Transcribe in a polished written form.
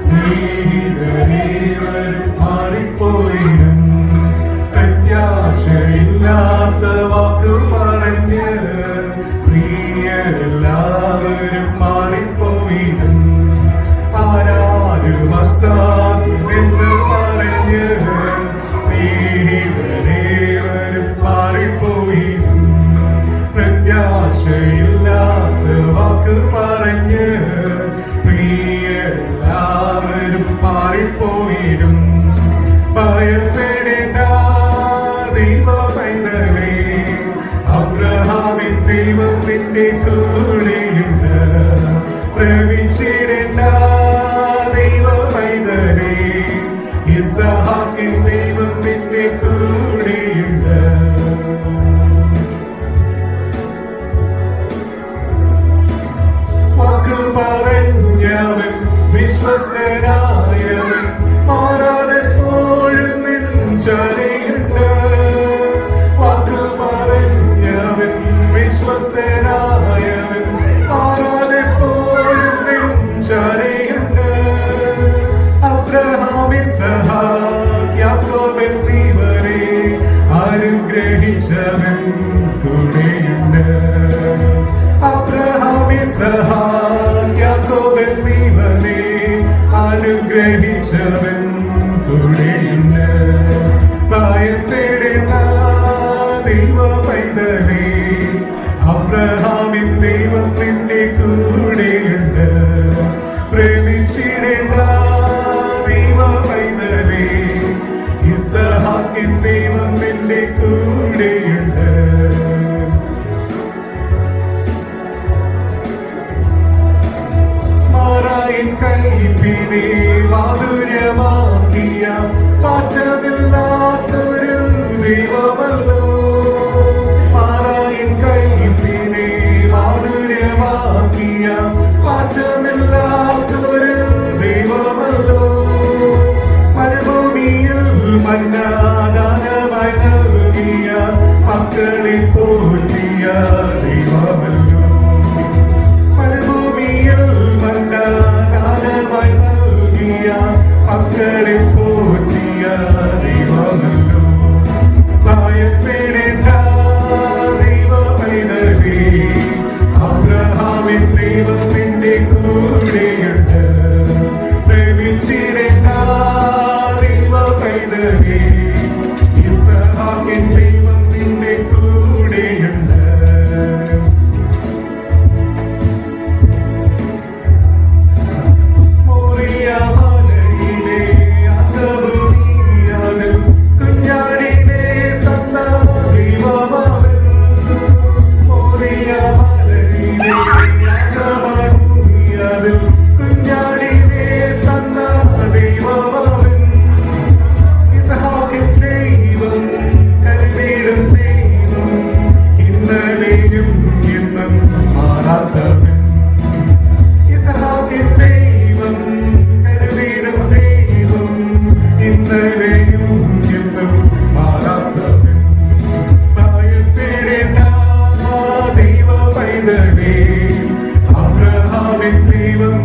സ്നേഹിതരേവരും മാറിപ്പോയിടും പ്രത്യാശയില്ലാത്ത വാക്കു പറഞ്ഞ് പ്രിയരെല്ലാവരും മാറിപ്പോയിടും ആരാരും അസാധ്യമെന്ന് പറഞ്ഞ് സ്നേഹിതരേവരും മാറിപ്പോയിടും പ്രത്യാശയില്ലാത്ത വാക്ക് പറഞ്ഞ് പ്രിയരെല്ലാവരും മാറിപ്പോയിടും ഭയപ്പെടേണ്ട ദൈവ പൈതലേ അബ്രഹാമിൻ ദൈവം നിന്റെ കൂടെയുണ്ട് പ്രവിച്ചിടേണ്ട ദൈവ പൈതലേ ഇസ്ഹാക്കിൻ ദൈവം നിന്റെ കൂടെയുണ്ട് പറഞ്ഞവൻ വിശ്വസ്തനായവൻ മാറാതെപ്പോഴും നെഞ്ചറിയുണ്ട് വാക്ക് പറഞ്ഞവൻ വിശ്വസ്തനായവൻ മാറാതെപ്പോഴും നെഞ്ചറിയുണ്ട് അബ്രഹാം ഇസ്ഹാക്ക് യാക്കോബ് എന്നിവരെ അനുഗ്രഹിച്ചവൻ കൂടെയുണ്ട് അബ്രഹാം ഇസ്ഹാക്ക് യാക്കോബ് എന്നിവരെ അനുഗ്രഹിച്ചവൻ കൂടെയുണ്ട് ഭയപ്പെടേണ്ട ദൈവ പൈതലേ അബ്രഹാമിൻ ദൈവം നിന്റെ കൂടെയുണ്ട് പ്രേമിച്ചിടേണ്ട ദൈവ പൈതലേ ഇസ്ഹാക്കിൻ ദൈവം നിന്റെ കൂടെയുണ്ട് കൈപ്പിനെ മാധുര്യമാക്കിയ മാറ്റമില്ലാത്തൊരു ദൈവമല്ലോ മാറായിൻ കൈപ്പിനെ മാധുര്യമാക്കിയ മാറ്റമില്ലാത്തൊരു ദൈവമല്ലോ മരുഭൂമിയിൽ മന്നാദാനമായി നൽകിയ മക്കളെ പോറ്റിയ ദൈവമല്ലോ മക്കളെ പോറ്റിയ ദൈവമല്ലോ ഭയപ്പെടേണ്ട ദൈവ പൈതലേ അബ്രഹാമിൻ ദൈവം നിന്റെ കൂടെയുണ്ട് പ്രേമിച്ചിടേണ്ട ദൈവ പൈതലേ ഇസ്ഹാക്കിൻ ദൈവം നിന്റെ കൂടെയുണ്ട് അബ്രഹാമിൻ ദൈവം